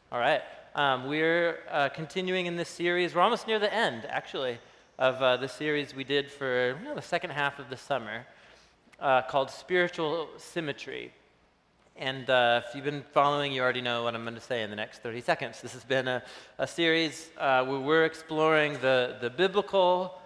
All right. We're continuing in this series. We're almost near the end, actually, of the series we did for the second half of the summer called Spiritual Symmetry. And if you've been following, you already know what I'm going to say in the next 30 seconds. This has been a series where we're exploring the biblical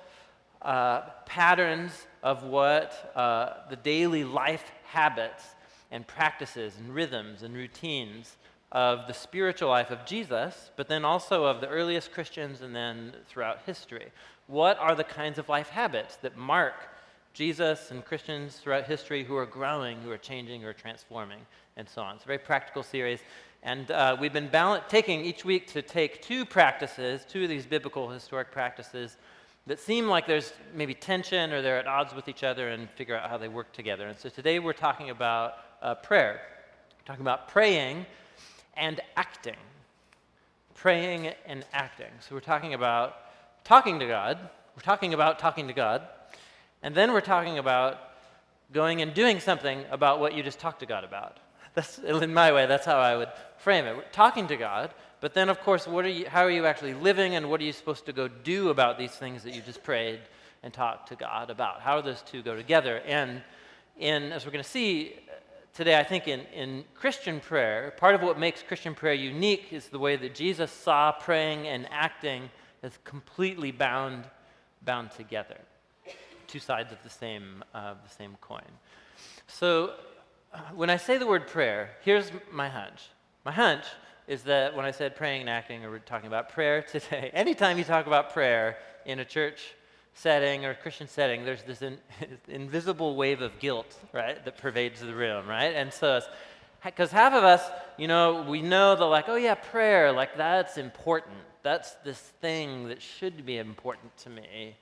patterns of what the daily life habits and practices and rhythms and routines of the spiritual life of Jesus, but then also of the earliest Christians and then throughout history. What are the kinds of life habits that mark Jesus and Christians throughout history who are growing, who are changing, who are transforming, and so on? It's a very practical series. And we've been taking each week to take two of these biblical historic practices that seem like there's maybe tension or they're at odds with each other and figure out how they work together. And so today we're talking about prayer. We're talking about praying and acting. Praying and acting. So we're talking about talking to God. We're talking about talking to God. And then we're talking about going and doing something about what you just talked to God about. That's, in my way, that's how I would frame it. We're talking to God, but then, of course, how are you actually living, and what are you supposed to go do about these things that you just prayed and talked to God about? How do those two go together? And as we're going to see today, I think in Christian prayer, part of what makes Christian prayer unique is the way that Jesus saw praying and acting as completely bound together. Two sides of the same coin. So when I say the word prayer, here's my hunch. My hunch is that when I said praying and acting, or we're talking about prayer today, anytime you talk about prayer in a church setting or a Christian setting, there's this invisible wave of guilt, right, that pervades the room, right? And so because half of us, we know that, like, oh yeah, prayer, like, that's important. That's this thing that should be important to me.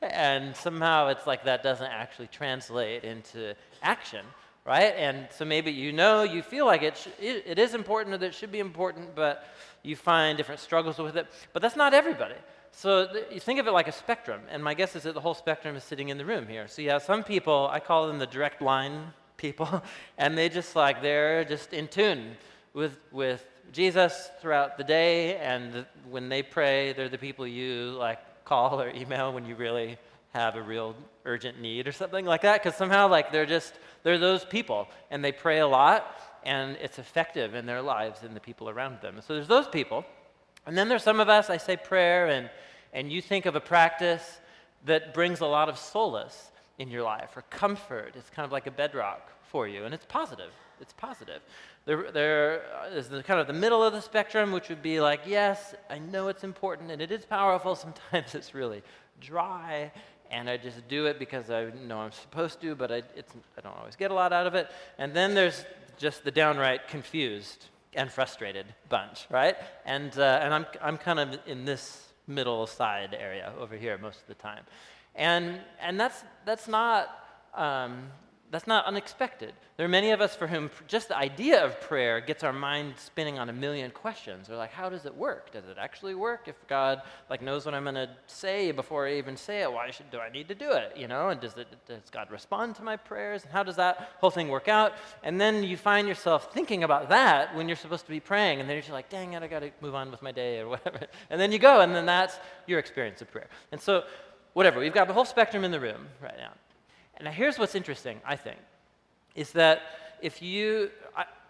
And somehow it's like that doesn't actually translate into action, right? And so maybe you feel like it is important, or that it should be important, but you find different struggles with it. But that's not everybody. So you think of it like a spectrum, and my guess is that the whole spectrum is sitting in the room here. So you have some people, I call them the direct line people, and they're just in tune with Jesus throughout the day, and when they pray, they're the people you call or email when you really have a real urgent need or something like that, because somehow they're those people, and they pray a lot, and it's effective in their lives and the people around them. So there's those people. And then there's some of us, I say prayer, and you think of a practice that brings a lot of solace in your life, or comfort. It's kind of like a bedrock for you, and it's positive. It's positive. There is kind of the middle of the spectrum, which would be like, yes, I know it's important, and it is powerful. Sometimes it's really dry, and I just do it because I know I'm supposed to, but I don't always get a lot out of it. And then there's just the downright confused and frustrated bunch, right? And I'm kind of in this middle side area over here most of the time, and that's not unexpected. There are many of us for whom just the idea of prayer gets our mind spinning on a million questions. They're like, how does it work? Does it actually work? If God knows what I'm going to say before I even say it, why do I need to do it? And does God respond to my prayers? And how does that whole thing work out? And then you find yourself thinking about that when you're supposed to be praying, and then you're just like, dang it, I got to move on with my day or whatever. And then you go, and then that's your experience of prayer. And so, whatever, we've got the whole spectrum in the room right now. And now here's what's interesting, I think, is that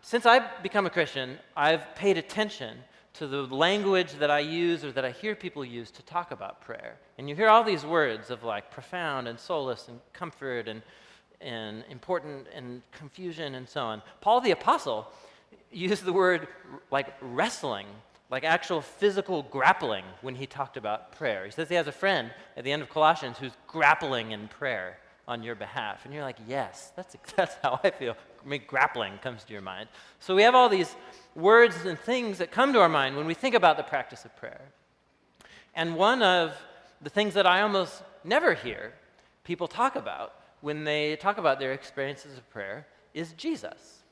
since I've become a Christian, I've paid attention to the language that I use or that I hear people use to talk about prayer. And you hear all these words of like profound and solace and comfort and important and confusion and so on. Paul the Apostle used the word like wrestling, like actual physical grappling when he talked about prayer. He says he has a friend at the end of Colossians who's grappling in prayer on your behalf. And you're like, yes, that's how I feel. Grappling comes to your mind. So we have all these words and things that come to our mind when we think about the practice of prayer. And one of the things that I almost never hear people talk about when they talk about their experiences of prayer is Jesus.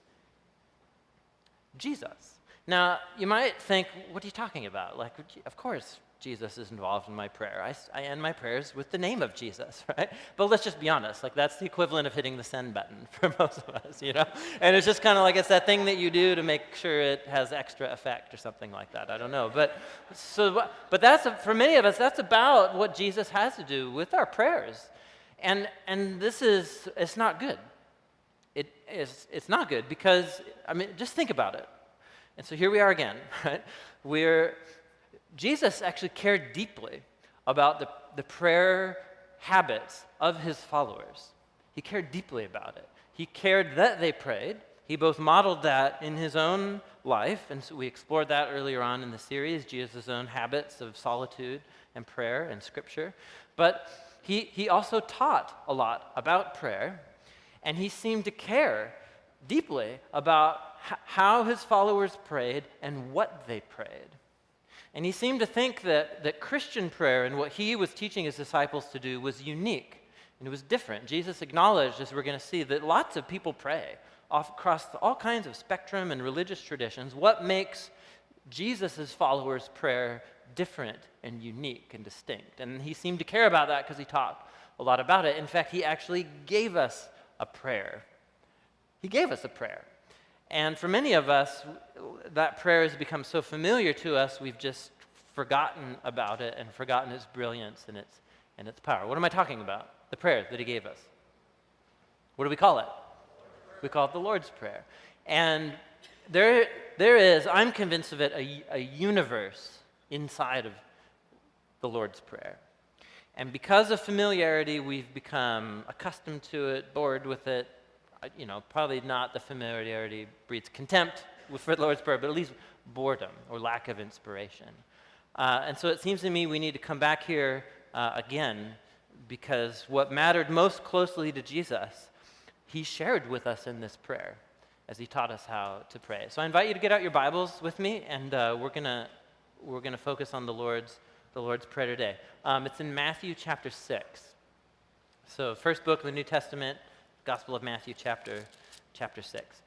Jesus. Now, you might think, what are you talking about? Like, of course, Jesus is involved in my prayer. I end my prayers with the name of Jesus, right? But let's just be honest, like that's the equivalent of hitting the send button for most of us, you know? And it's just kind of like it's that thing that you do to make sure it has extra effect or something like that. I don't know. But for many of us, that's about what Jesus has to do with our prayers. And it's not good. It's not good because, I mean, just think about it. And so here we are again, right? Jesus actually cared deeply about the prayer habits of his followers. He cared deeply about it. He cared that they prayed. He both modeled that in his own life, and so we explored that earlier on in the series, Jesus' own habits of solitude and prayer and scripture. But he also taught a lot about prayer, and he seemed to care deeply about how his followers prayed and what they prayed. And he seemed to think that Christian prayer and what he was teaching his disciples to do was unique and it was different. Jesus acknowledged, as we're going to see, that lots of people pray across all kinds of spectrum and religious traditions. What makes Jesus' followers' prayer different and unique and distinct? And he seemed to care about that because he taught a lot about it. In fact, he actually gave us a prayer. He gave us a prayer. And for many of us, that prayer has become so familiar to us, we've just forgotten about it and forgotten its brilliance and its power. What am I talking about? The prayer that he gave us. What do we call it? We call it the Lord's Prayer. And there is, I'm convinced of it, a universe inside of the Lord's Prayer. And because of familiarity, we've become accustomed to it, bored with it. You know, probably not the familiarity breeds contempt for the Lord's Prayer, but at least boredom or lack of inspiration. And so it seems to me we need to come back here again, because what mattered most closely to Jesus, he shared with us in this prayer as he taught us how to pray. So I invite you to get out your Bibles with me, and we're gonna focus on the Lord's Prayer today. It's in Matthew chapter 6. So first book of the New Testament, Gospel of Matthew, chapter 6.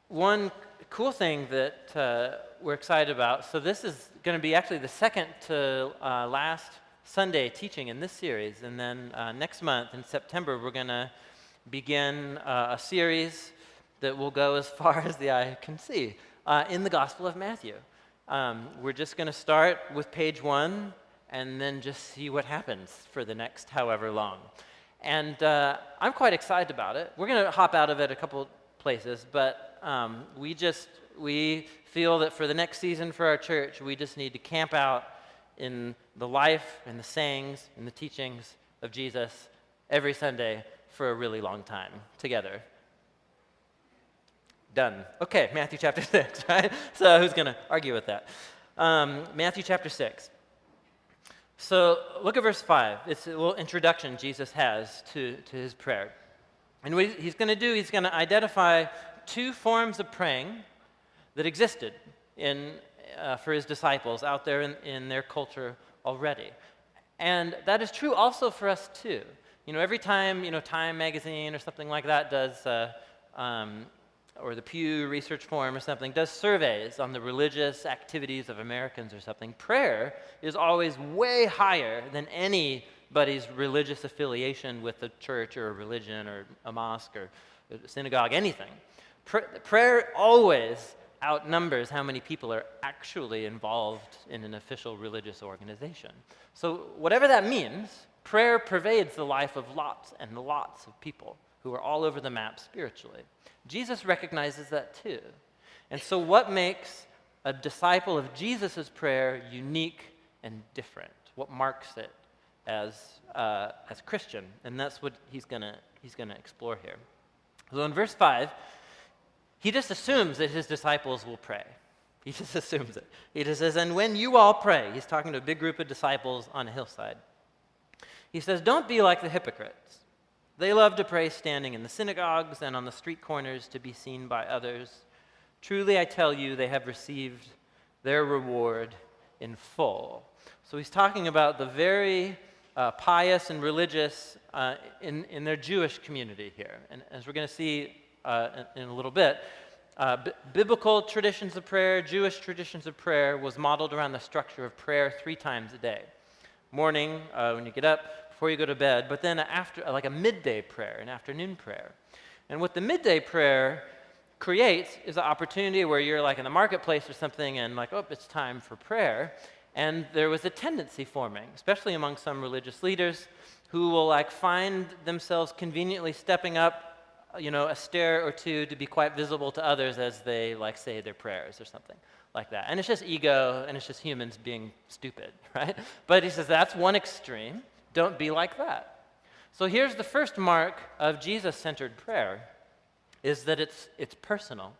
One cool thing that we're excited about, so this is going to be actually the second to last Sunday teaching in this series, and then next month in September we're going to begin a series that will go as far as the eye can see in the Gospel of Matthew. We're just going to start with page 1 and then just see what happens for the next however long. And I'm quite excited about it. We're going to hop out of it a couple places, but we feel that for the next season for our church, we just need to camp out in the life and the sayings and the teachings of Jesus every Sunday for a really long time together. Done. Okay, Matthew chapter 6, right? So who's going to argue with that? Matthew chapter 6. So look at verse 5. It's a little introduction Jesus has to his prayer. And what he's going to do, he's going to identify two forms of praying that existed for his disciples out there in their culture already. And that is true also for us too. You know, every time, Time magazine or something like that does, or the Pew Research Forum or something, does surveys on the religious activities of Americans or something, prayer is always way higher than anybody's religious affiliation with a church or a religion or a mosque or a synagogue, anything. Prayer always outnumbers how many people are actually involved in an official religious organization. So whatever that means, prayer pervades the life of lots and lots of people who are all over the map spiritually. Jesus recognizes that too. And so what makes a disciple of Jesus' prayer unique and different? What marks it as Christian? And that's what he's gonna explore here. So in verse 5, he just assumes that his disciples will pray. He just assumes it. He just says, and when you all pray, he's talking to a big group of disciples on a hillside. He says, don't be like the hypocrites. They love to pray standing in the synagogues and on the street corners to be seen by others. Truly, I tell you, they have received their reward in full. So he's talking about the very pious and religious in their Jewish community here. And as we're going to see in a little bit, Biblical traditions of prayer, Jewish traditions of prayer was modeled around the structure of prayer 3 times a day. Morning, when you get up, before you go to bed, but then after, like a midday prayer, an afternoon prayer. And what the midday prayer creates is an opportunity where you're like in the marketplace or something and like, oh, it's time for prayer. And there was a tendency forming, especially among some religious leaders, who will like find themselves conveniently stepping up, a stair or two to be quite visible to others as they like say their prayers or something like that. And it's just ego, and it's just humans being stupid, right? But he says that's one extreme. Don't be like that. So here's the first mark of Jesus-centered prayer, is that it's personal.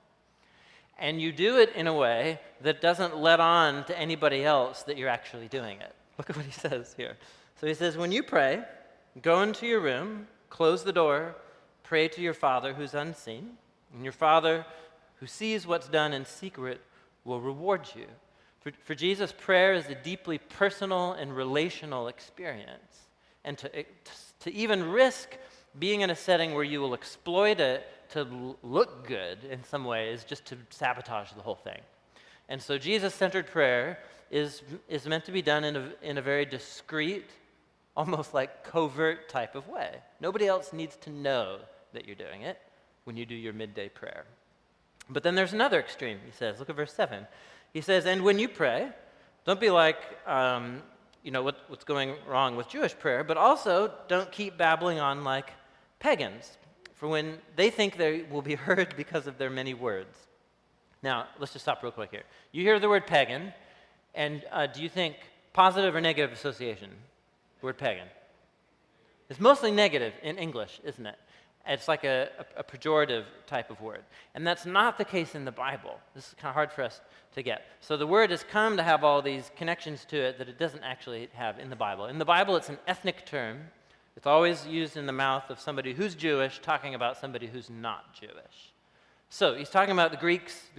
And you do it in a way that doesn't let on to anybody else that you're actually doing it. Look at what he says here. So he says, when you pray, go into your room, close the door, pray to your Father who's unseen, and your Father who sees what's done in secret will reward you. For Jesus, prayer is a deeply personal and relational experience. And to even risk being in a setting where you will exploit it to look good in some ways, just to sabotage the whole thing. And so Jesus-centered prayer is meant to be done in a very discreet, almost like covert type of way. Nobody else needs to know that you're doing it when you do your midday prayer. But then there's another extreme, he says. Look at verse 7. He says, and when you pray, don't be like, what's going wrong with Jewish prayer, but also don't keep babbling on like pagans, for when they think they will be heard because of their many words. Now, let's just stop real quick here. You hear the word pagan, and do you think positive or negative association? The word pagan. It's mostly negative in English, isn't it? It's like a pejorative type of word. And that's not the case in the Bible. This is kind of hard for us to get. So the word has come to have all these connections to it that it doesn't actually have in the Bible. In the Bible, it's an ethnic term. It's always used in the mouth of somebody who's Jewish, talking about somebody who's not Jewish. So he's talking about the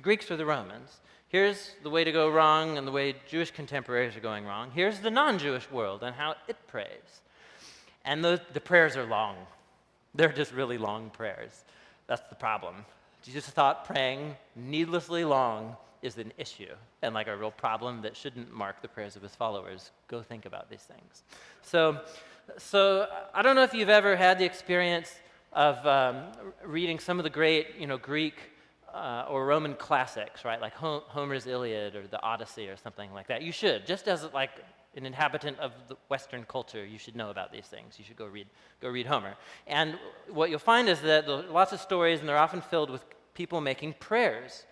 Greeks or the Romans. Here's the way to go wrong and the way Jewish contemporaries are going wrong. Here's the non-Jewish world and how it prays. And the prayers are long. They're just really long prayers. That's the problem. Jesus thought praying needlessly long is an issue and like a real problem that shouldn't mark the prayers of his followers. Go think about these things. So I don't know if you've ever had the experience of reading some of the great, Greek or Roman classics, right? Like Homer's Iliad or the Odyssey or something like that. You should, just as like an inhabitant of the Western culture, you should know about these things. You should go read Homer. And what you'll find is that there are lots of stories, and they're often filled with people making prayers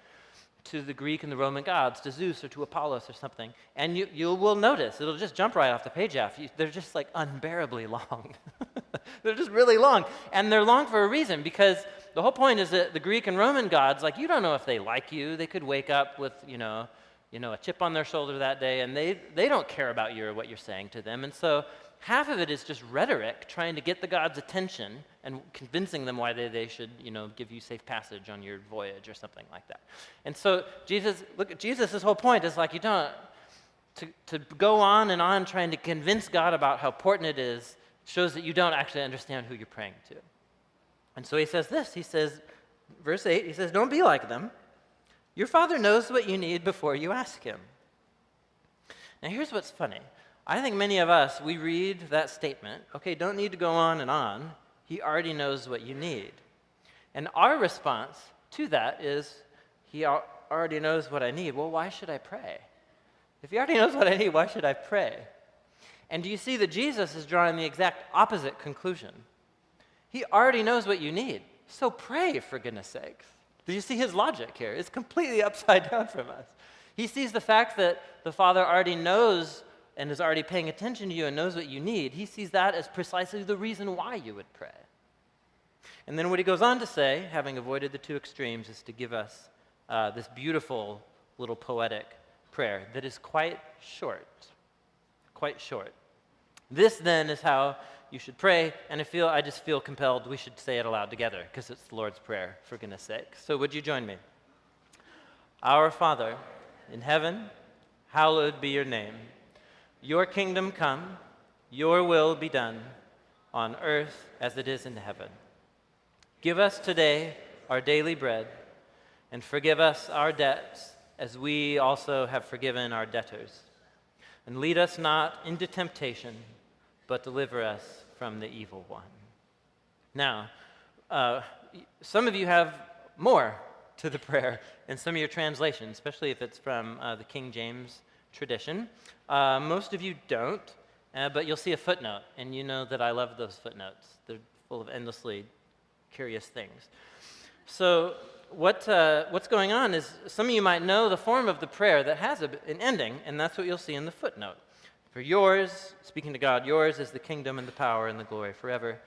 to the Greek and the Roman gods, to Zeus or to Apollos or something. And you will notice, it'll just jump right off the page after you. They're just like unbearably long. They're just really long. And they're long for a reason, because the whole point is that the Greek and Roman gods, like, you don't know if they like you. They could wake up with, a chip on their shoulder that day, and they don't care about you or what you're saying to them. And so half of it is just rhetoric, trying to get the gods' attention and convincing them why they should, give you safe passage on your voyage or something like that. And so Jesus' whole point is like, you don't, to go on and on trying to convince God about how important it is shows that you don't actually understand who you're praying to. And so he says this, verse 8, he says, don't be like them. Your Father knows what you need before you ask him. Now here's what's funny. I think many of us, we read that statement, okay, don't need to go on and on. He already knows what you need. And our response to that is, he already knows what I need. Well, why should I pray? If he already knows what I need, why should I pray? And do you see that Jesus is drawing the exact opposite conclusion? He already knows what you need, so pray, for goodness sakes. Do you see his logic here? It's completely upside down from us. He sees the fact that the Father already knows and is already paying attention to you and knows what you need. He sees that as precisely the reason why you would pray. And then what he goes on to say, having avoided the two extremes, is to give us this beautiful little poetic prayer that is quite short. Quite short. This then is how you should pray, and I just feel compelled we should say it aloud together, because it's the Lord's Prayer, for goodness sake. So would you join me? Our Father, in heaven, hallowed be your name. Your kingdom come, your will be done, on earth as it is in heaven. Give us today our daily bread, and forgive us our debts, as we also have forgiven our debtors. And lead us not into temptation, but deliver us from the evil one. Now, some of you have more to the prayer in some of your translations, especially if it's from the King James tradition. Most of you don't, but you'll see a footnote, and you know that I love those footnotes. They're full of endlessly curious things. So what's going on is some of you might know the form of the prayer that has an ending, and that's what you'll see in the footnote. For yours, speaking to God, yours is the kingdom and the power and the glory forever.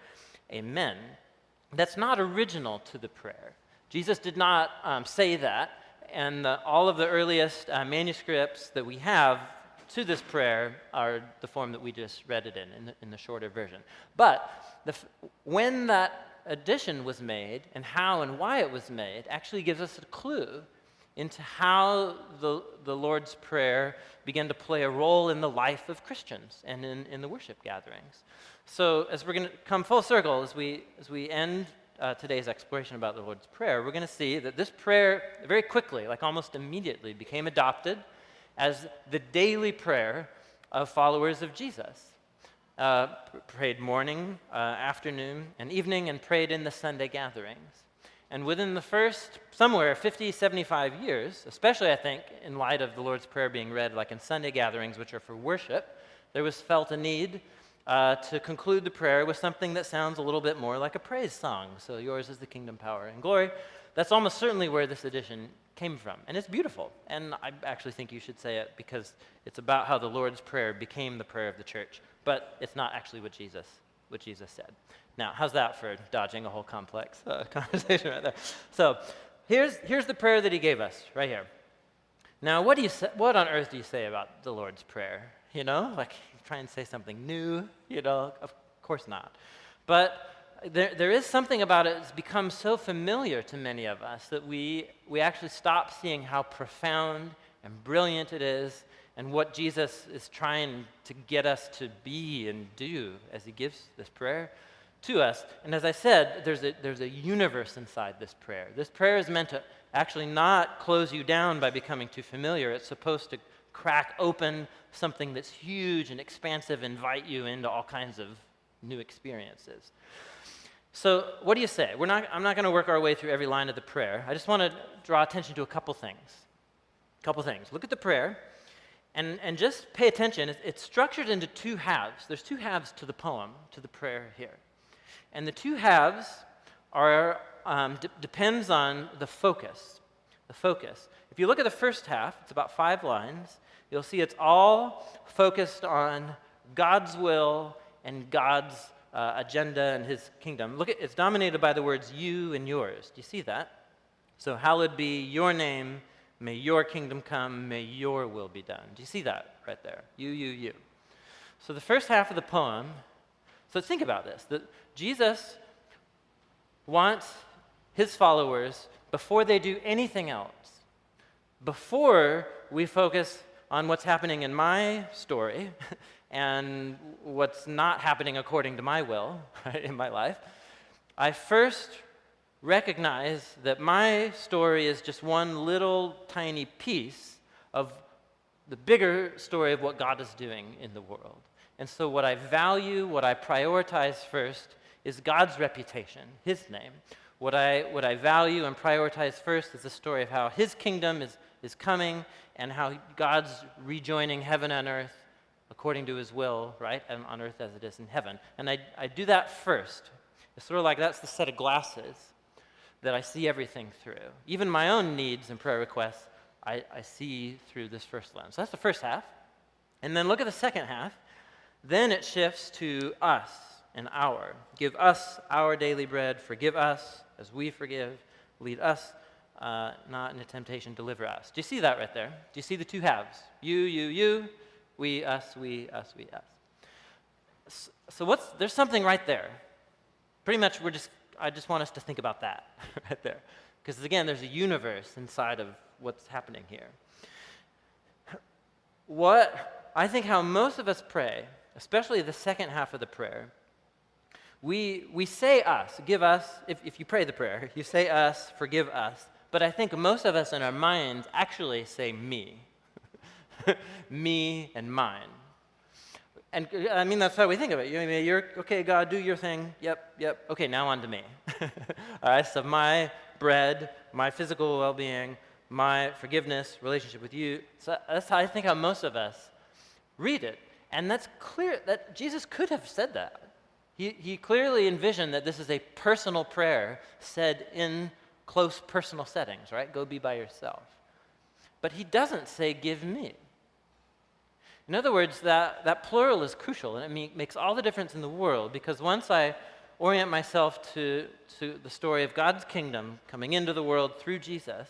Amen. That's not original to the prayer. Jesus did not say that, and all of the earliest manuscripts that we have to this prayer are the form that we just read it in the shorter version. But when that addition was made and how and why it was made actually gives us a clue into how the Lord's Prayer began to play a role in the life of Christians and in the worship gatherings. So as we're going to come full circle, as we end today's exploration about the Lord's Prayer, we're going to see that this prayer very quickly, like almost immediately, became adopted as the daily prayer of followers of Jesus. Prayed morning, afternoon, and evening, and prayed in the Sunday gatherings. And within the first, somewhere, 50, 75 years, especially I think in light of the Lord's Prayer being read like in Sunday gatherings, which are for worship, there was felt a need to conclude the prayer with something that sounds a little bit more like a praise song. So yours is the kingdom, power, and glory. That's almost certainly where this addition came from. And it's beautiful. And I actually think you should say it because it's about how the Lord's Prayer became the prayer of the church. But it's not actually what Jesus said. Now, how's that for dodging a whole complex conversation right there? So here's the prayer that he gave us right here. Now, what on earth do you say about the Lord's Prayer? You know, like try and say something new, you know, of course not. But there is something about it that's become so familiar to many of us that we actually stop seeing how profound and brilliant it is and what Jesus is trying to get us to be and do as he gives this prayer to us. And as I said, there's a universe inside this prayer. This prayer is meant to actually not close you down by becoming too familiar. It's supposed to crack open something that's huge and expansive, invite you into all kinds of new experiences. So what do you say? I'm not going to work our way through every line of the prayer. I just want to draw attention to a couple things. Look at the prayer and just pay attention. It's structured into two halves. There's two halves to the poem, to the prayer here. And the two halves are depends on the focus. The focus. If you look at the first half, it's about 5 lines. You'll see it's all focused on God's will and God's agenda and his kingdom. It's dominated by the words you and yours. Do you see that? So hallowed be your name, may your kingdom come, may your will be done. Do you see that right there? You. So the first half of the poem, so think about this, that Jesus wants his followers, before they do anything else, before we focus on what's happening in my story and what's not happening according to my will, right, in my life, I first recognize that my story is just one little tiny piece of the bigger story of what God is doing in the world. And so what I value, what I prioritize first is God's reputation, his name. What I value and prioritize first is the story of how his kingdom is coming and how God's rejoining heaven and earth according to his will, right, and on earth as it is in heaven. And I do that first. It's sort of like that's the set of glasses that I see everything through. Even my own needs and prayer requests, I see through this first lens. So that's the first half. And then look at the second half. Then it shifts to us and our. Give us our daily bread. Forgive us as we forgive. Lead us not into temptation. Deliver us. Do you see that right there? Do you see the two halves? You. We, us, we, us, we, us. So there's something right there. Pretty much I just want us to think about that right there. Because again, there's a universe inside of what's happening here. I think how most of us pray, especially the second half of the prayer, we say us, give us, if you pray the prayer, you say us, forgive us, but I think most of us in our minds actually say me. Me and mine. And I mean, that's how we think of it. You're, okay, God, do your thing. Yep. Okay, now on to me. All right, so my bread, my physical well-being, my forgiveness, relationship with you. So that's how I think how most of us read it. And that's clear that Jesus could have said that. He clearly envisioned that this is a personal prayer said in close personal settings, right? Go be by yourself. But he doesn't say, give me. In other words, that plural is crucial, and it makes all the difference in the world, because once I orient myself to the story of God's kingdom coming into the world through Jesus,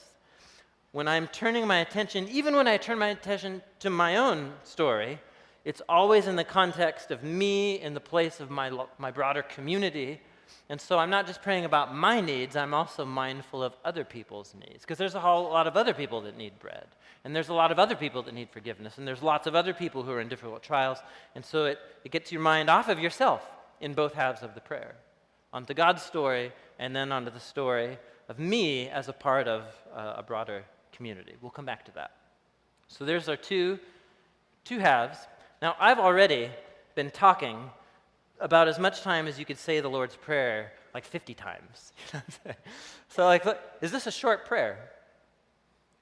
when I'm turning my attention, even when I turn my attention to my own story, it's always in the context of me, in the place of my broader community. And so I'm not just praying about my needs, I'm also mindful of other people's needs. Because there's a whole lot of other people that need bread. And there's a lot of other people that need forgiveness. And there's lots of other people who are in difficult trials. And so it gets your mind off of yourself in both halves of the prayer. Onto God's story, and then onto the story of me as a part of a broader community. We'll come back to that. So there's our two halves. Now, I've already been talking about as much time as you could say the Lord's Prayer, like 50 times. So, look, is this a short prayer?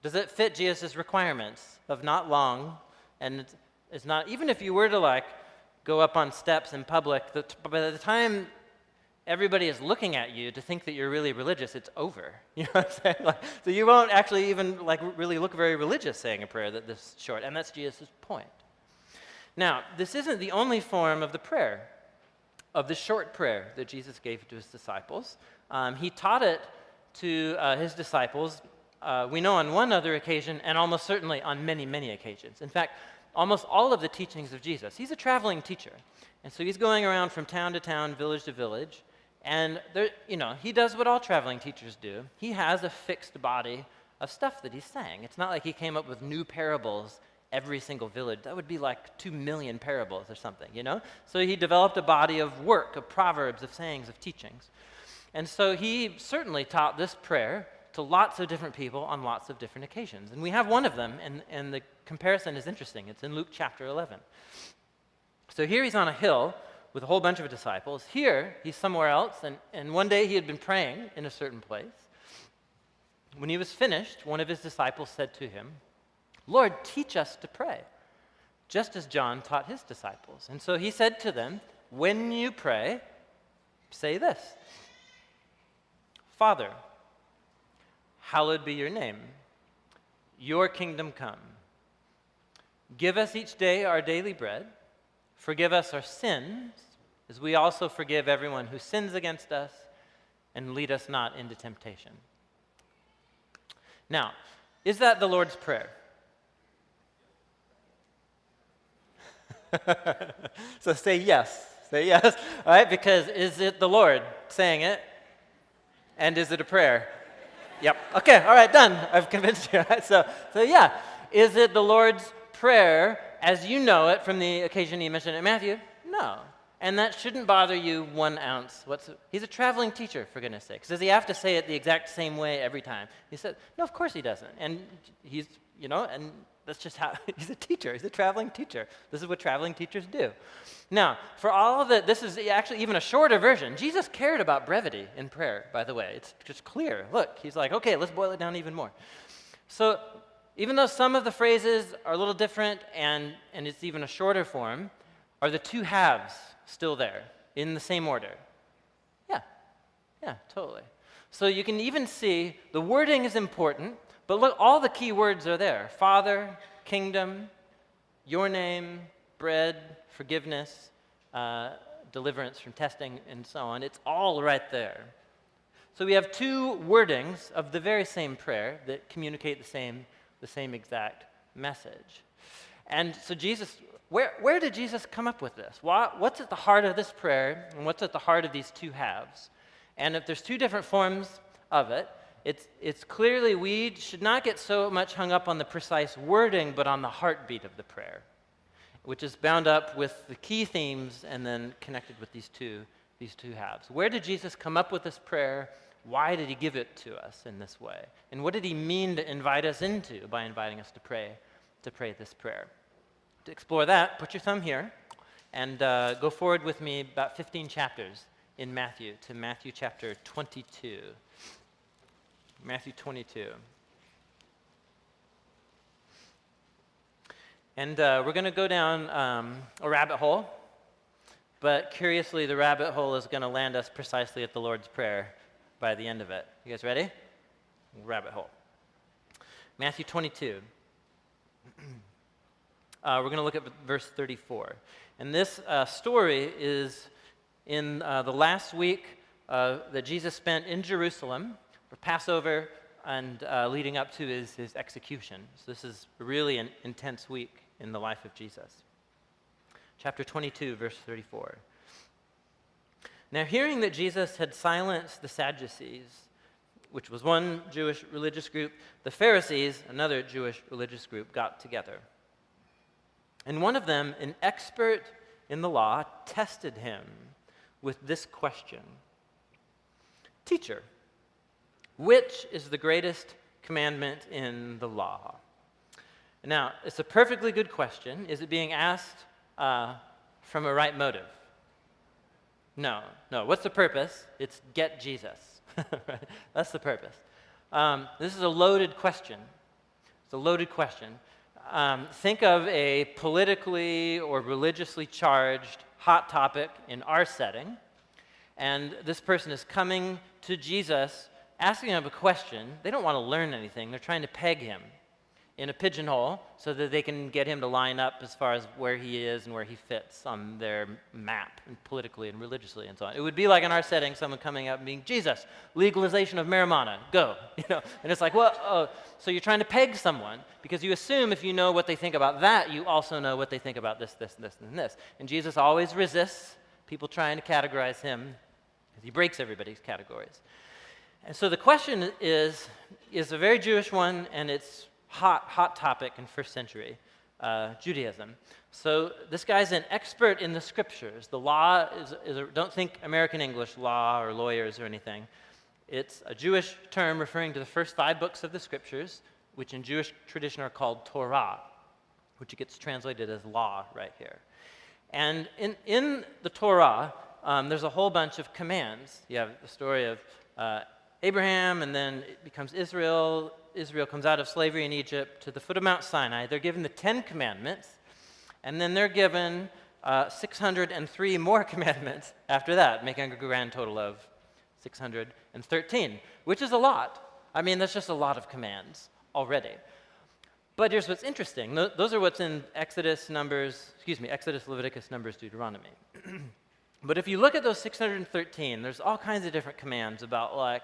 Does it fit Jesus' requirements of not long, and it's not, even if you were to, go up on steps in public, by the time everybody is looking at you to think that you're really religious, it's over. You know what I'm saying? So you won't actually even, really look very religious saying a prayer that this short, and that's Jesus' point. Now, this isn't the only form of the prayer, of the short prayer that Jesus gave to his disciples. He taught it to his disciples, we know on one other occasion, and almost certainly on many, many occasions. In fact, almost all of the teachings of Jesus, he's a traveling teacher. And so he's going around from town to town, village to village, and he does what all traveling teachers do. He has a fixed body of stuff that he's saying. It's not like he came up with new parables every single village. That would be like 2 million parables or something, So he developed a body of work, of proverbs, of sayings, of teachings. And so he certainly taught this prayer to lots of different people on lots of different occasions. And we have one of them, and the comparison is interesting. It's in Luke chapter 11. So here he's on a hill with a whole bunch of disciples. Here, he's somewhere else, and one day he had been praying in a certain place. When he was finished, one of his disciples said to him, "Lord, teach us to pray, just as John taught his disciples." And so he said to them, "When you pray, say this: Father, hallowed be your name. Your kingdom come. Give us each day our daily bread. Forgive us our sins, as we also forgive everyone who sins against us, and lead us not into temptation." Now, is that the Lord's Prayer? So say yes. Say yes. All right, because is it the Lord saying it? And is it a prayer? Yep. Okay, all right, done. I've convinced you. Right? So yeah. Is it the Lord's Prayer as you know it from the occasion he mentioned in Matthew? No. And that shouldn't bother you 1 ounce. He's a traveling teacher, for goodness sakes. Does he have to say it the exact same way every time? He said, no, of course he doesn't. And he's, and that's just how, he's a teacher. He's a traveling teacher. This is what traveling teachers do. Now, for all of it, this is actually even a shorter version. Jesus cared about brevity in prayer, by the way. It's just clear. Look, he's like, okay, let's boil it down even more. So even though some of the phrases are a little different and it's even a shorter form, are the two halves still there in the same order? Yeah, totally. So you can even see the wording is important, but look, all the key words are there. Father, kingdom, your name, bread, forgiveness, deliverance from testing, and so on. It's all right there. So we have two wordings of the very same prayer that communicate the same exact message. And so Jesus, where did Jesus come up with this? What's at the heart of this prayer, and what's at the heart of these two halves? And if there's two different forms of it, it's clearly we should not get so much hung up on the precise wording, but on the heartbeat of the prayer, which is bound up with the key themes and then connected with these two halves. Where did Jesus come up with this prayer? Why did he give it to us in this way? And what did he mean to invite us into by inviting us to pray this prayer? To explore that, put your thumb here and go forward with me about 15 chapters in Matthew to Matthew chapter 22. Matthew 22. And we're going to go down a rabbit hole, but curiously, the rabbit hole is going to land us precisely at the Lord's Prayer by the end of it. You guys ready? Rabbit hole. Matthew 22. We're going to look at verse 34. And this story is in the last week that Jesus spent in Jerusalem for Passover and leading up to his execution. So this is really an intense week in the life of Jesus. Chapter 22, verse 34. Now, hearing that Jesus had silenced the Sadducees, which was one Jewish religious group, the Pharisees, another Jewish religious group, got together. And one of them, an expert in the law, tested him with this question: Teacher, which is the greatest commandment in the law? Now, it's a perfectly good question. Is it being asked from a right motive? No. What's the purpose? It's get Jesus. Right? That's the purpose. This is a loaded question. It's a loaded question. Think of a politically or religiously charged hot topic in our setting, and this person is coming to Jesus asking him a question. They don't want to learn anything. They're trying to peg him in a pigeonhole so that they can get him to line up as far as where he is and where he fits on their map, and politically and religiously and so on. It would be like in our setting, someone coming up and being, Jesus, legalization of marijuana, go. And it's like, well, so you're trying to peg someone because you assume if you know what they think about that, you also know what they think about this, and this. And Jesus always resists people trying to categorize him because he breaks everybody's categories. And so the question is a very Jewish one, and it's hot topic in first century Judaism. So this guy's an expert in the scriptures. The law don't think American English law or lawyers or anything. It's a Jewish term referring to the first 5 books of the scriptures, which in Jewish tradition are called Torah, which gets translated as law right here. And in the Torah, there's a whole bunch of commands. You have the story of Abraham, and then it becomes Israel. Israel comes out of slavery in Egypt to the foot of Mount Sinai. They're given the 10 commandments, and then they're given 603 more commandments after that, making a grand total of 613, which is a lot. I mean, that's just a lot of commands already. But here's what's interesting. Those are what's in Exodus, Leviticus, Numbers, Deuteronomy. But if you look at those 613, there's all kinds of different commands about, like,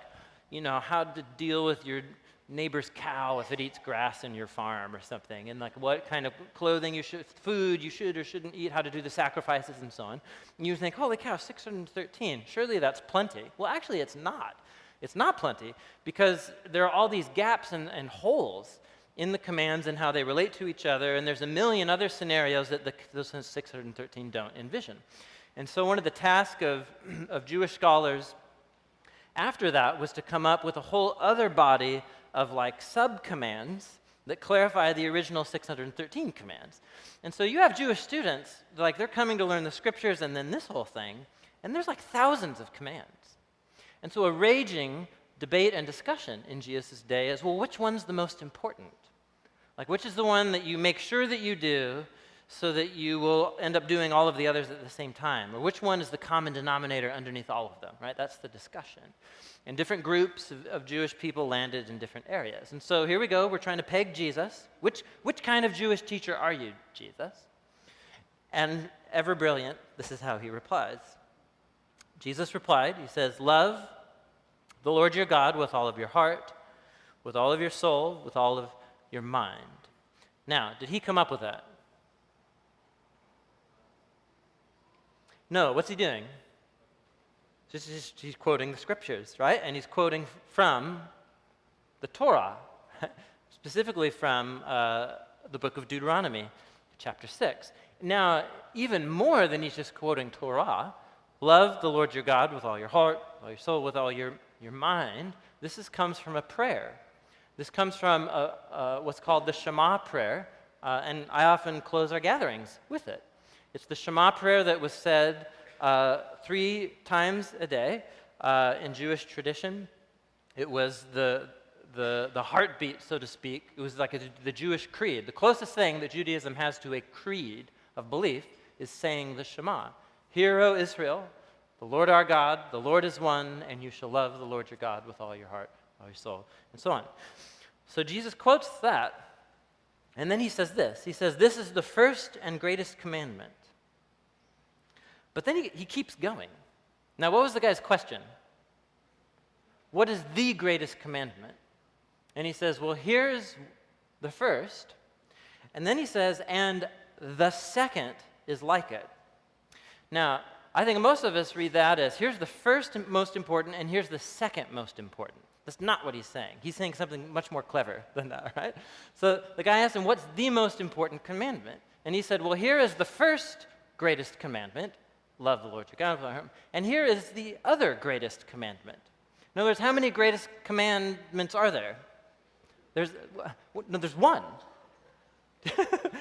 how to deal with your neighbor's cow if it eats grass in your farm or something, and like what kind of clothing food you should or shouldn't eat, how to do the sacrifices and so on. And you think, holy cow, 613, surely that's plenty. Well, actually it's not. It's not plenty because there are all these gaps and holes in the commands and how they relate to each other, and there's a million other scenarios that those 613 don't envision. And so one of the tasks of Jewish scholars after that was to come up with a whole other body of like sub-commands that clarify the original 613 commands. And so you have Jewish students, like they're coming to learn the scriptures and then this whole thing, and there's like thousands of commands. And so a raging debate and discussion in Jesus' day is, well, which one's the most important? Like, which is the one that you make sure that you do so that you will end up doing all of the others at the same time? Or which one is the common denominator underneath all of them, right? That's the discussion. And different groups of Jewish people landed in different areas. And so here we go, we're trying to peg Jesus. Which kind of Jewish teacher are you, Jesus? And ever brilliant, this is how he replies. Jesus replied, he says, love the Lord your God with all of your heart, with all of your soul, with all of your mind. Now, did he come up with that? No, what's he doing? He's quoting the scriptures, right? And he's quoting from the Torah, specifically from the book of Deuteronomy, chapter 6. Now, even more than he's just quoting Torah, love the Lord your God with all your heart, all your soul, with all your your mind, comes from a prayer. This comes from what's called the Shema prayer, and I often close our gatherings with it. It's the Shema prayer that was said 3 times a day in Jewish tradition. It was the heartbeat, so to speak. It was like the Jewish creed. The closest thing that Judaism has to a creed of belief is saying the Shema. Hear, O Israel, the Lord our God, the Lord is one, and you shall love the Lord your God with all your heart, all your soul, and so on. So Jesus quotes that, and then he says this. He says, this is the first and greatest commandment. But then he keeps going. Now, what was the guy's question? What is the greatest commandment? And he says, well, here's the first. And then he says, and the second is like it. Now, I think most of us read that as, here's the first most important, and here's the second most important. That's not what he's saying. He's saying something much more clever than that, right? So the guy asked him, what's the most important commandment? And he said, well, here is the first greatest commandment, love the Lord your God with all your heart, and here is the other greatest commandment. In other words, how many greatest commandments are there? There's one.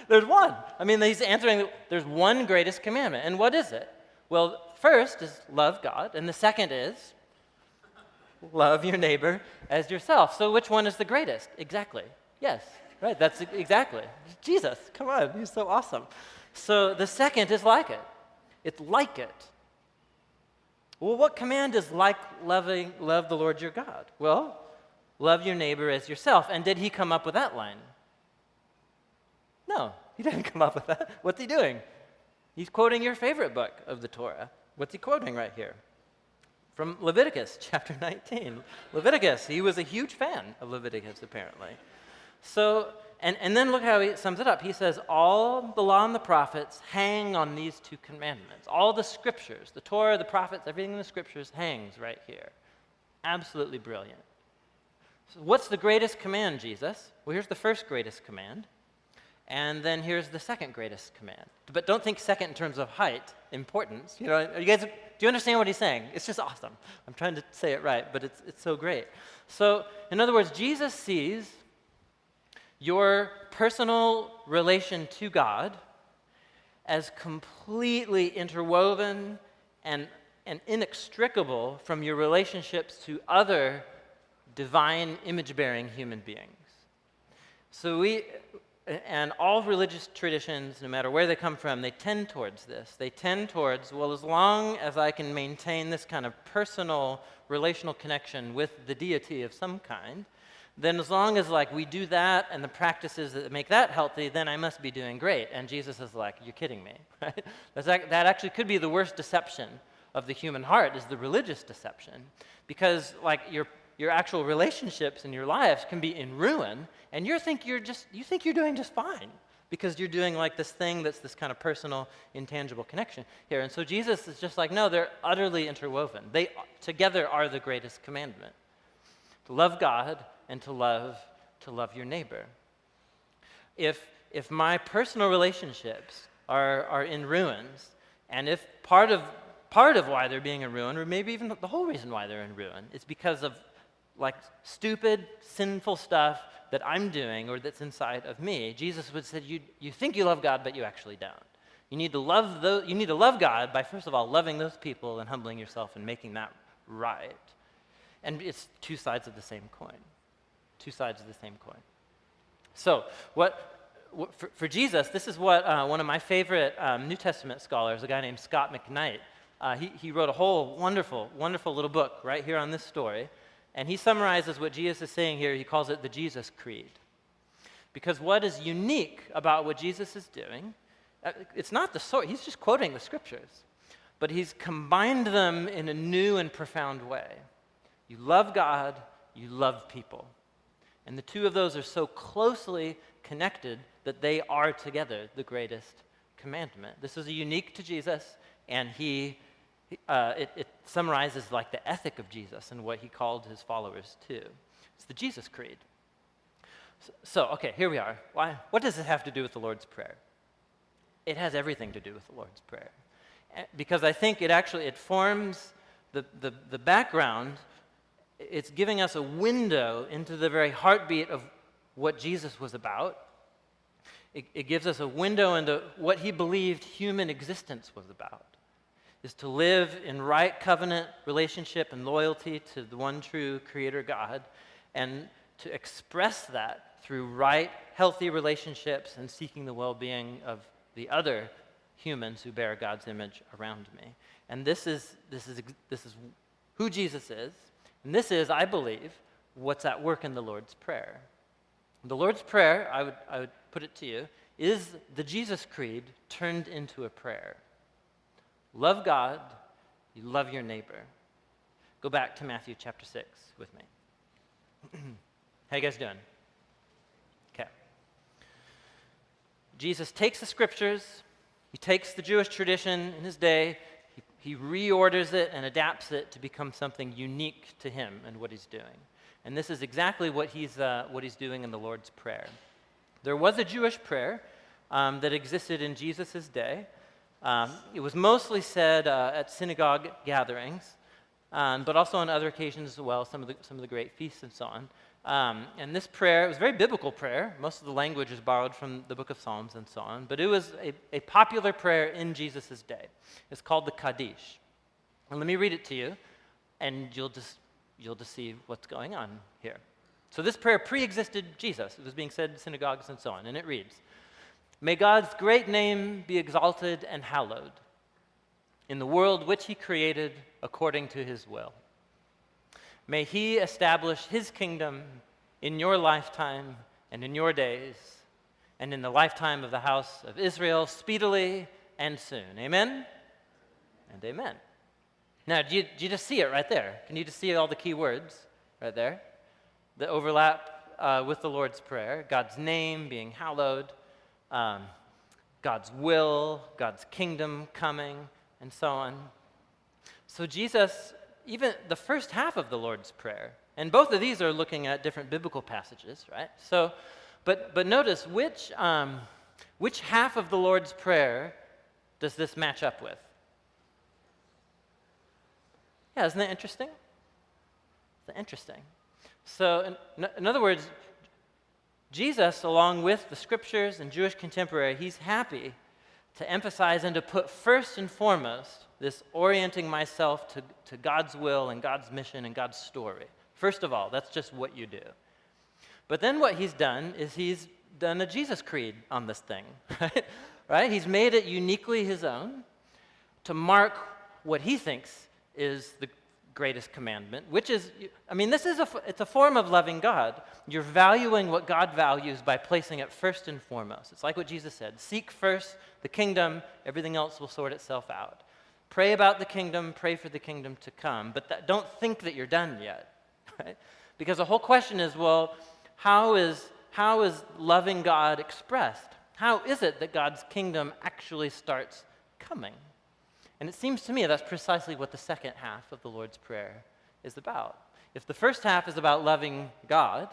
There's one. I mean, he's answering, there's one greatest commandment. And what is it? Well, first is love God, and the second is love your neighbor as yourself. So which one is the greatest? Exactly. Yes, right, that's exactly. Jesus, come on, he's so awesome. So the second is like it. It's like it. Well, what command is like love the Lord your God? Well, love your neighbor as yourself. And did he come up with that line? No, he didn't come up with that. What's he doing? He's quoting your favorite book of the Torah. What's he quoting right here? From Leviticus chapter 19. Leviticus, he was a huge fan of Leviticus, apparently. So, and then look how he sums it up. He says, all the law and the prophets hang on these 2 commandments. All the scriptures, the Torah, the prophets, everything in the scriptures hangs right here. Absolutely brilliant. So what's the greatest command, Jesus? Well, here's the first greatest command. And then here's the second greatest command. But don't think second in terms of height, importance. You know, do you understand what he's saying? It's just awesome. I'm trying to say it right, but it's so great. So, in other words, Jesus sees your personal relation to God as completely interwoven and inextricable from your relationships to other divine image-bearing human beings. So and all religious traditions, no matter where they come from, they tend towards this. They tend towards, well, as long as I can maintain this kind of personal relational connection with the deity of some kind, then as long as we do that and the practices that make that healthy, then I must be doing great. And Jesus is like, you're kidding me, right? That actually could be the worst deception of the human heart, is the religious deception, because your actual relationships in your lives can be in ruin, and you think you're doing just fine because you're doing this thing that's this kind of personal, intangible connection here. And so Jesus is just like, no, they're utterly interwoven. They together are the greatest commandment: to love God and to love your neighbor. If my personal relationships are in ruins, and if part of why they're being in ruin, or maybe even the whole reason why they're in ruin, is because of stupid, sinful stuff that I'm doing or that's inside of me, Jesus would say, you think you love God, but you actually don't. You need to love God by, first of all, loving those people and humbling yourself and making that right. And it's 2 sides of the same coin. 2 sides of the same coin. So for Jesus, this is what one of my favorite New Testament scholars, a guy named Scott McKnight, he wrote a whole wonderful, wonderful little book right here on this story. And he summarizes what Jesus is saying here. He calls it the Jesus Creed. Because what is unique about what Jesus is doing, it's not the source. He's just quoting the scriptures. But he's combined them in a new and profound way. You love God, you love people. And the 2 of those are so closely connected that they are together the greatest commandment. This is unique to Jesus, and it summarizes the ethic of Jesus and what he called his followers to. It's the Jesus Creed. So, okay, here we are. What does it have to do with the Lord's Prayer? It has everything to do with the Lord's Prayer. Because I think it forms the background It's giving us a window into the very heartbeat of what Jesus was about. It gives us a window into what he believed human existence was about, is to live in right covenant relationship and loyalty to the one true Creator God, and to express that through right, healthy relationships and seeking the well-being of the other humans who bear God's image around me. And this is who Jesus is, and this is, I believe, what's at work in the Lord's Prayer. The Lord's Prayer, I would put it to you, is the Jesus Creed turned into a prayer. Love God, you love your neighbor. Go back to Matthew chapter 6 with me. How you guys doing? Okay. Jesus takes the scriptures, he takes the Jewish tradition in his day, he reorders it and adapts it to become something unique to him and what he's doing. And this is exactly what he's doing in the Lord's Prayer. There was a Jewish prayer that existed in Jesus' day. It was mostly said at synagogue gatherings, but also on other occasions as well, some of the great feasts and so on. And this prayer, it was a very biblical prayer. Most of the language is borrowed from the book of Psalms and so on, but it was a popular prayer in Jesus' day. It's called the Kaddish. And let me read it to you, and you'll just see what's going on here. So this prayer pre-existed Jesus. It was being said in synagogues and so on, and it reads, "May God's great name be exalted and hallowed in the world which he created according to his will. May he establish his kingdom in your lifetime and in your days, and in the lifetime of the house of Israel, speedily and soon." Amen? And amen. Now, do you just see it right there? Can you just see all the key words right there? The overlap with the Lord's Prayer, God's name being hallowed, God's will, God's kingdom coming, and so on. So Jesus, even the first half of the Lord's Prayer, and both of these are looking at different biblical passages, right? So, but notice which half of the Lord's Prayer does this match up with? Yeah, isn't that interesting? Isn't that interesting? So, in other words, Jesus, along with the scriptures and Jewish contemporary, he's happy to emphasize and to put first and foremost this orienting myself to God's will and God's mission and God's story. First of all, that's just what you do. But then what he's done is he's done a Jesus creed on this thing, right? He's made it uniquely his own to mark what he thinks is the greatest commandment, which is, it's a form of loving God. You're valuing what God values by placing it first and foremost. It's like what Jesus said, seek first the kingdom, everything else will sort itself out. Pray about the kingdom, pray for the kingdom to come, but don't think that you're done yet, right? Because the whole question is, well, how is loving God expressed? How is it that God's kingdom actually starts coming? And it seems to me that's precisely what the second half of the Lord's Prayer is about. If the first half is about loving God,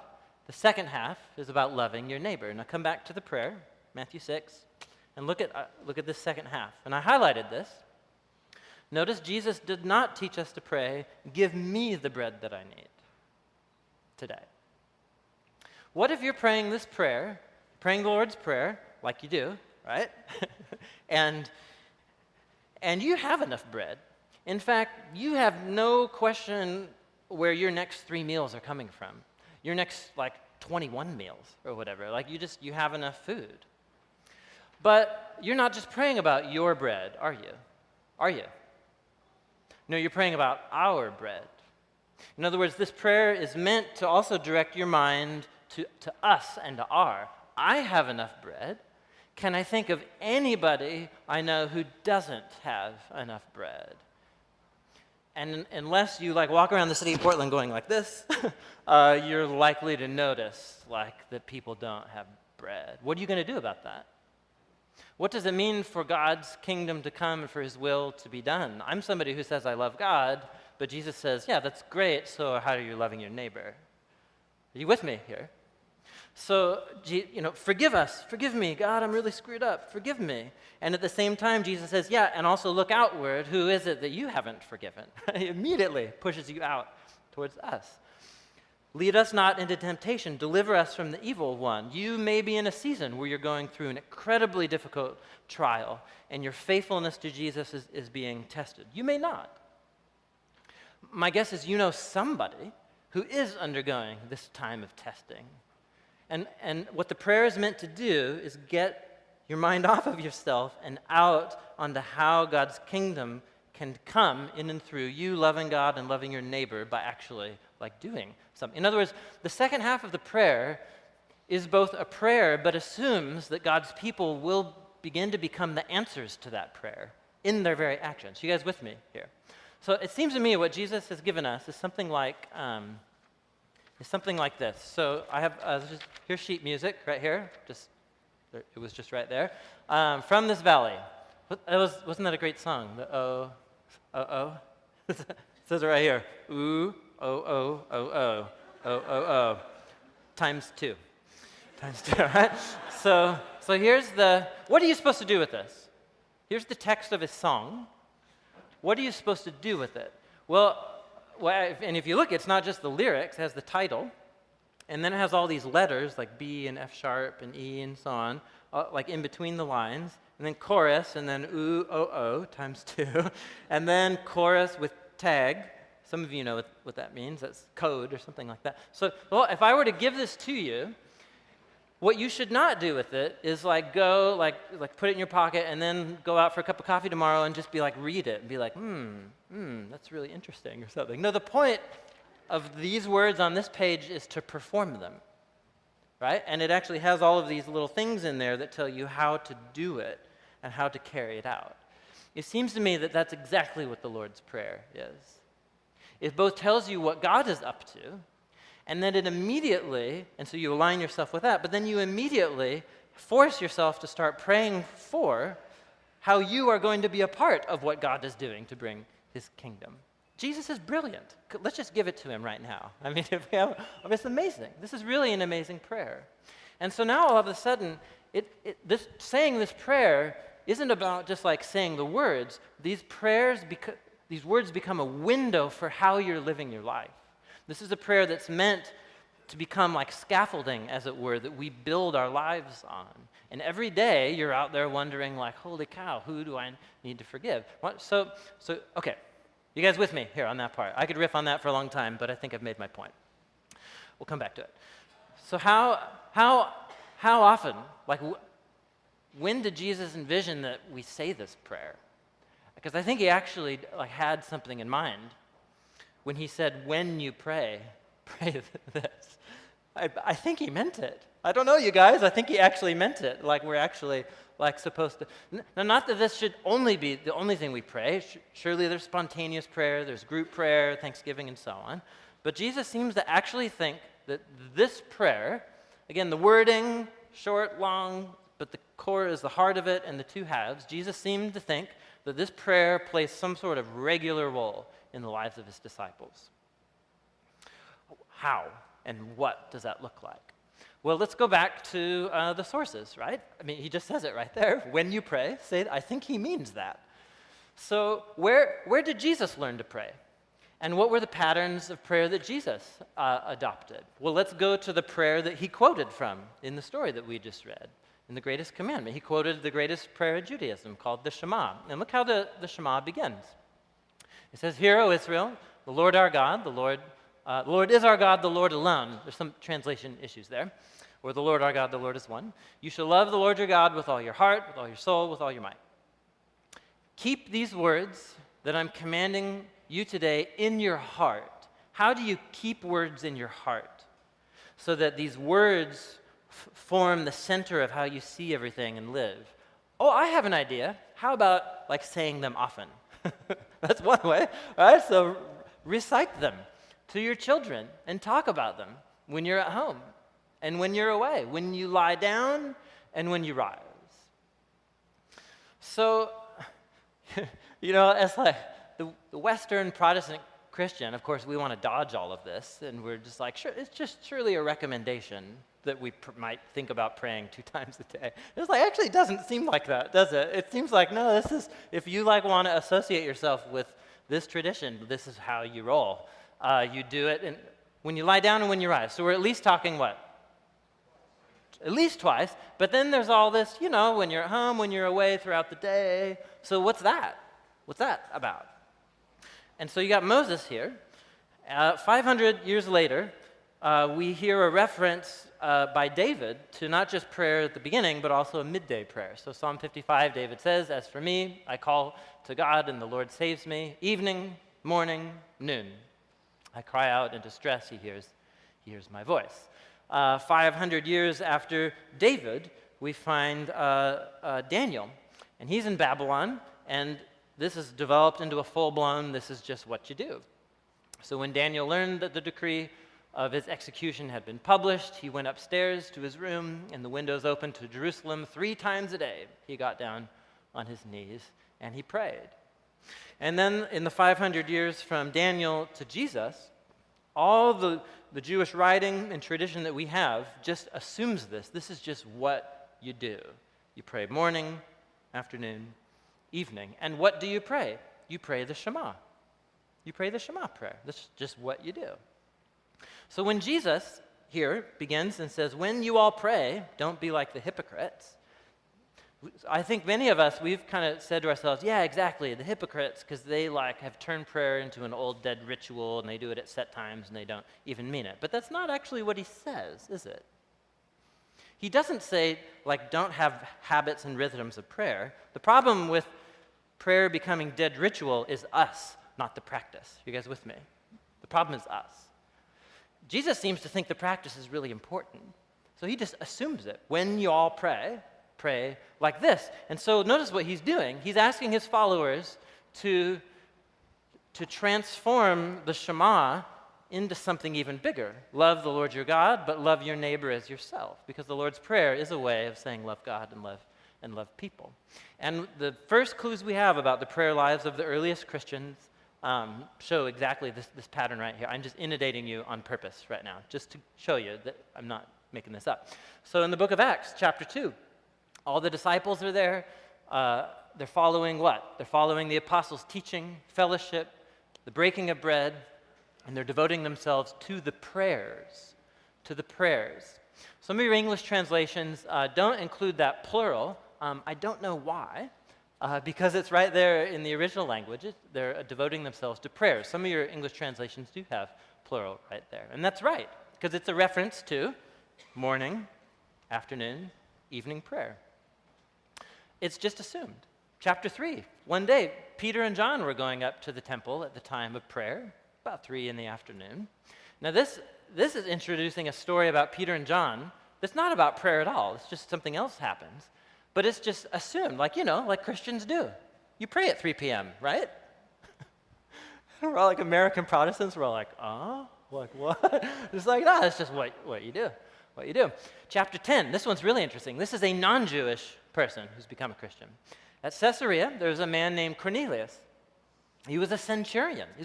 the second half is about loving your neighbor. Now come back to the prayer, Matthew 6, and look at this second half. And I highlighted this. Notice Jesus did not teach us to pray, "Give me the bread that I need today." What if you're praying this prayer, praying the Lord's Prayer, like you do, right? And you have enough bread. In fact, you have no question where your next 3 meals are coming from. Your next, 21 meals or whatever. You have enough food. But you're not just praying about your bread, are you? Are you? No, you're praying about our bread. In other words, this prayer is meant to also direct your mind to us and to our. I have enough bread. Can I think of anybody I know who doesn't have enough bread? And unless you walk around the city of Portland going like this, you're likely to notice that people don't have bread. What are you going to do about that? What does it mean for God's kingdom to come and for his will to be done? I'm somebody who says I love God, but Jesus says, yeah, that's great, so how are you loving your neighbor? Are you with me here? So, forgive us, forgive me, God, I'm really screwed up, forgive me. And at the same time, Jesus says, yeah, and also look outward, who is it that you haven't forgiven? He immediately pushes you out towards us. Lead us not into temptation. Deliver us from the evil one. You may be in a season where you're going through an incredibly difficult trial and your faithfulness to Jesus is being tested. You may not. My guess is you know somebody who is undergoing this time of testing. And what the prayer is meant to do is get your mind off of yourself and out onto how God's kingdom can come in and through you loving God and loving your neighbor by actually doing something. In other words, the second half of the prayer is both a prayer but assumes that God's people will begin to become the answers to that prayer in their very actions. You guys with me here? So it seems to me what Jesus has given us is something like this. So I have here's sheet music right here. It was just right there. From this valley. Wasn't that a great song? The oh. It says it right here. Ooh, oh. Times two, right? So here's what are you supposed to do with this? Here's the text of his song. What are you supposed to do with it? Well, and if you look, it's not just the lyrics, it has the title, and then it has all these letters like B and F sharp and E and so on, like in between the lines, and then chorus, and then ooh, oh, times two, and then chorus with tag. Some of you know what that means. That's code or something like that. So, if I were to give this to you, what you should not do with it is go put it in your pocket and then go out for a cup of coffee tomorrow and just be read it and be that's really interesting or something. No, the point of these words on this page is to perform them, right? And it actually has all of these little things in there that tell you how to do it and how to carry it out. It seems to me that that's exactly what the Lord's Prayer is. It both tells you what God is up to, and then it immediately, and so you align yourself with that, but then you immediately force yourself to start praying for how you are going to be a part of what God is doing to bring his kingdom. Jesus is brilliant. Let's just give it to him right now. I mean, it's amazing. This is really an amazing prayer. And so now all of a sudden, saying this prayer isn't about just saying the words. These words become a window for how you're living your life. This is a prayer that's meant to become like scaffolding, as it were, that we build our lives on. And every day you're out there wondering holy cow, who do I need to forgive? So okay, you guys with me here on that part? I could riff on that for a long time, but I think I've made my point. We'll come back to it. So how often, when did Jesus envision that we say this prayer? Because I think he actually had something in mind when he said, when you pray this. I think he meant it. I don't know, you guys. I think he actually meant it. We're actually supposed to. Now, not that this should only be the only thing we pray. Surely there's spontaneous prayer, there's group prayer, Thanksgiving, and so on. But Jesus seems to actually think that this prayer, again, the wording, short, long, but the core is the heart of it and the two halves. Jesus seemed to think that this prayer plays some sort of regular role in the lives of his disciples. How and what does that look like? Well, let's go back to the sources, right? I mean, he just says it right there. When you pray, say, I think he means that. So where did Jesus learn to pray? And what were the patterns of prayer that Jesus adopted? Well, let's go to the prayer that he quoted from in the story that we just read. In the greatest commandment, he quoted the greatest prayer in Judaism called the Shema. And look how the Shema begins. It says, "Hear, O Israel, the Lord our God, the Lord is our God, the Lord alone." There's some translation issues there. Or the Lord our God, the Lord is one. "You shall love the Lord your God with all your heart, with all your soul, with all your might." Keep these words that I'm commanding you today in your heart. How do you keep words in your heart? So that these words form the center of how you see everything and live. Oh, I have an idea. How about saying them often? That's one way, right? So recite them to your children and talk about them when you're at home and when you're away, when you lie down and when you rise. So, as the Western Protestant Christian, of course, we want to dodge all of this, and we're just sure, it's just surely a recommendation that we might think about praying 2 times a day. It's actually it doesn't seem like that, does it? It seems no, this is, if you want to associate yourself with this tradition, this is how you roll. You do it when you lie down and when you rise. So we're at least talking what? At least twice. But then there's all this, when you're at home, when you're away throughout the day. So what's that? What's that about? And so you got Moses here. 500 years later, we hear a reference by David to not just prayer at the beginning, but also a midday prayer. So Psalm 55, David says, "As for me, I call to God, and the Lord saves me. Evening, morning, noon. I cry out in distress, he hears my voice." 500 years after David, we find Daniel. And he's in Babylon, and this is developed into a full-blown, this is just what you do. So when Daniel learned that the decree of his execution had been published, he went upstairs to his room, and the windows opened to Jerusalem 3 times a day. He got down on his knees, and he prayed. And then in the 500 years from Daniel to Jesus, all the Jewish writing and tradition that we have just assumes this. This is just what you do. You pray morning, afternoon, evening. And what do you pray? You pray the Shema. You pray the Shema prayer. That's just what you do. So when Jesus here begins and says, "When you all pray, don't be like the hypocrites," I think many of us, we've kind of said to ourselves, yeah, exactly, the hypocrites, because they have turned prayer into an old dead ritual, and they do it at set times, and they don't even mean it. But that's not actually what he says, is it? He doesn't say, don't have habits and rhythms of prayer. The problem with prayer becoming dead ritual is us, not the practice. You guys with me? The problem is us. Jesus seems to think the practice is really important. So he just assumes it. When you all pray like this. And so notice what he's doing. He's asking his followers to transform the Shema into something even bigger. Love the Lord your God, but love your neighbor as yourself. Because the Lord's Prayer is a way of saying love God and love people. And the first clues we have about the prayer lives of the earliest Christians show exactly this pattern right here. I'm just inundating you on purpose right now, just to show you that I'm not making this up. So in the book of Acts, chapter 2, all the disciples are there. They're following what? They're following the apostles' teaching, fellowship, the breaking of bread, and they're devoting themselves to the prayers. Some of your English translations don't include that plural. I don't know why, because it's right there in the original language. They're devoting themselves to prayers. Some of your English translations do have plural right there. And that's right, because it's a reference to morning, afternoon, evening prayer. It's just assumed. Chapter 3, one day, Peter and John were going up to the temple at the time of prayer, about 3 in the afternoon. Now this is introducing a story about Peter and John that's not about prayer at all. It's just something else happens. But it's just assumed, like Christians do. You pray at 3 p.m., right? We're all like American Protestants. We're all like, what? It's like, no, it's just what you do. Chapter 10, this one's really interesting. This is a non-Jewish person who's become a Christian. At Caesarea, there was a man named Cornelius. He was a centurion. He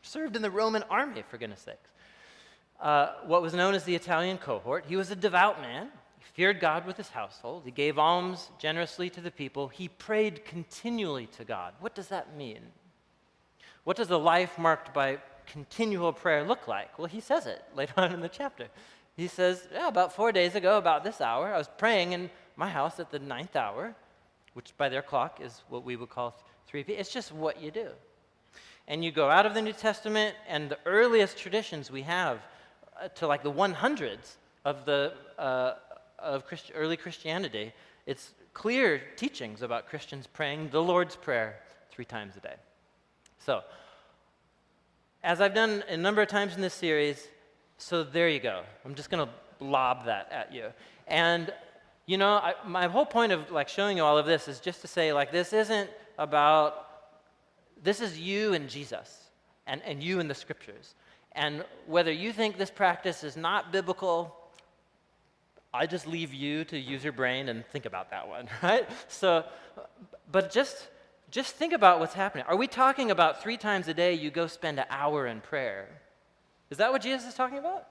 served in the Roman army, for goodness sakes. What was known as the Italian cohort. He was a devout man. He feared God with his household. He gave alms generously to the people. He prayed continually to God. What does that mean? What does a life marked by continual prayer look like? Well, he says it later on in the chapter. He says, about 4 days ago, about this hour, I was praying in my house at the 9th hour, which by their clock is what we would call 3 p.m. It's just what you do. And you go out of the New Testament and the earliest traditions we have to the 100s of early Christianity. It's clear teachings about Christians praying the Lord's Prayer 3 times a day. So, as I've done a number of times in this series, so there you go. I'm just going to lob that at you. And, my whole point of showing you all of this is just to say this isn't about, this is you and Jesus and you and the scriptures. And whether you think this practice is not biblical, I just leave you to use your brain and think about that one, right? So, but just think about what's happening. Are we talking about 3 times a day you go spend an hour in prayer? Is that what Jesus is talking about?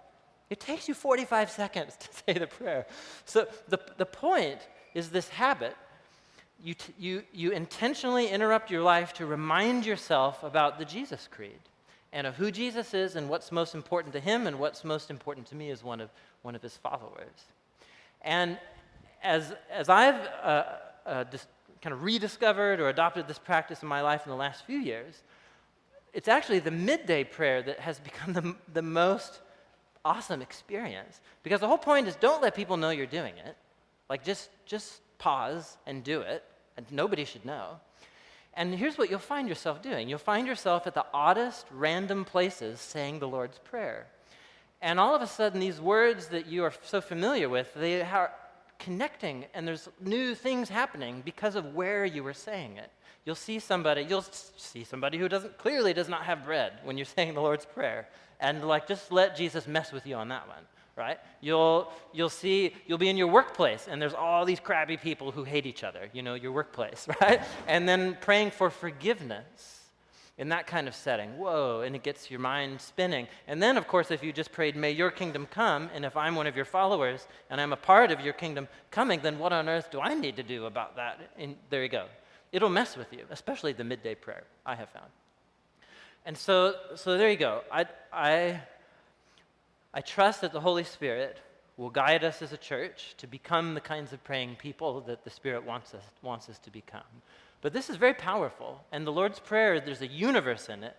It takes you 45 seconds to say the prayer. So the point is this habit. You intentionally interrupt your life to remind yourself about the Jesus Creed. and of who Jesus is and what's most important to him and what's most important to me as one of his followers. And as I've just kind of rediscovered or adopted this practice in my life in the last few years, it's actually the midday prayer that has become the most awesome experience. Because the whole point is, don't let people know you're doing it. Like, just pause and do it, and nobody should know. And here's what you'll find yourself doing. You'll find yourself at the oddest, random places saying the Lord's Prayer. And all of a sudden, these words that you are so familiar with, they are connecting, and there's new things happening because of where you were saying it. You'll see somebody who clearly does not have bread when you're saying the Lord's Prayer, and just let Jesus mess with you on that one, right? You'll be in your workplace, and there's all these crabby people who hate each other, your workplace, right? And then praying for forgiveness in that kind of setting, whoa, and it gets your mind spinning. And then, of course, if you just prayed, may your kingdom come, and if I'm one of your followers, and I'm a part of your kingdom coming, then what on earth do I need to do about that? And there you go. It'll mess with you, especially the midday prayer, I have found. And so there you go. I trust that the Holy Spirit will guide us as a church to become the kinds of praying people that the Spirit wants us to become. But this is very powerful, and the Lord's Prayer, there's a universe in it,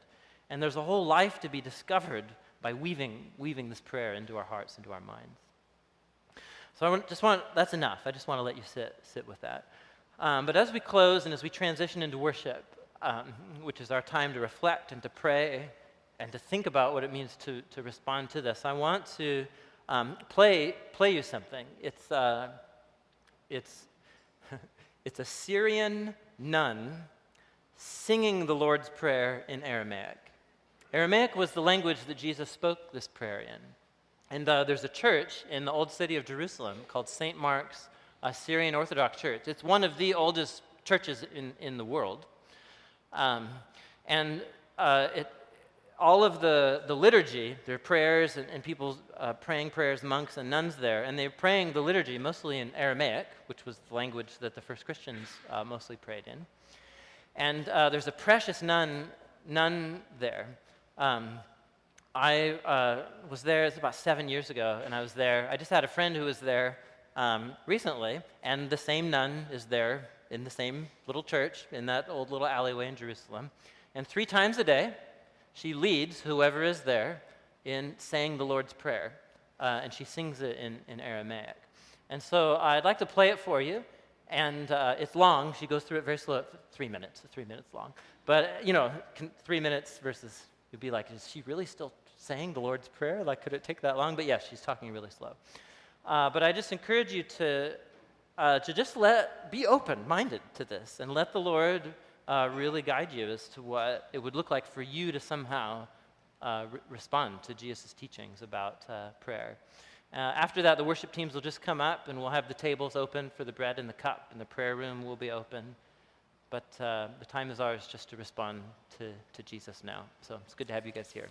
and there's a whole life to be discovered by weaving this prayer into our hearts, into our minds. So that's enough. I just want to let you sit with that. But as we close and as we transition into worship, which is our time to reflect and to pray and to think about what it means to respond to this, I want to play you something. It's a Syrian nun singing the Lord's Prayer in Aramaic. Aramaic was the language that Jesus spoke this prayer in. And there's a church in the old city of Jerusalem called St. Mark's Syrian Orthodox Church. It's one of the oldest churches in the world. All of the liturgy, there are prayers and people praying prayers, monks and nuns there, and they're praying the liturgy mostly in Aramaic, which was the language that the first Christians mostly prayed in. And there's a precious nun there. I was there, it's about 7 years ago, and I was there. I just had a friend who was there recently, and the same nun is there in the same little church in that old little alleyway in Jerusalem. And 3 times a day, she leads whoever is there in saying the Lord's Prayer, and she sings it in Aramaic. And so I'd like to play it for you, and it's long. She goes through it very slow, 3 minutes, 3 minutes long. But, 3 minutes versus, you'd be like, is she really still saying the Lord's Prayer? Like, could it take that long? But yes, she's talking really slow. But I just encourage you to just be open-minded to this and let the Lord really guide you as to what it would look like for you to somehow respond to Jesus' teachings about prayer. After that, the worship teams will just come up, and we'll have the tables open for the bread and the cup, and the prayer room will be open. But the time is ours just to respond to Jesus now. So it's good to have you guys here.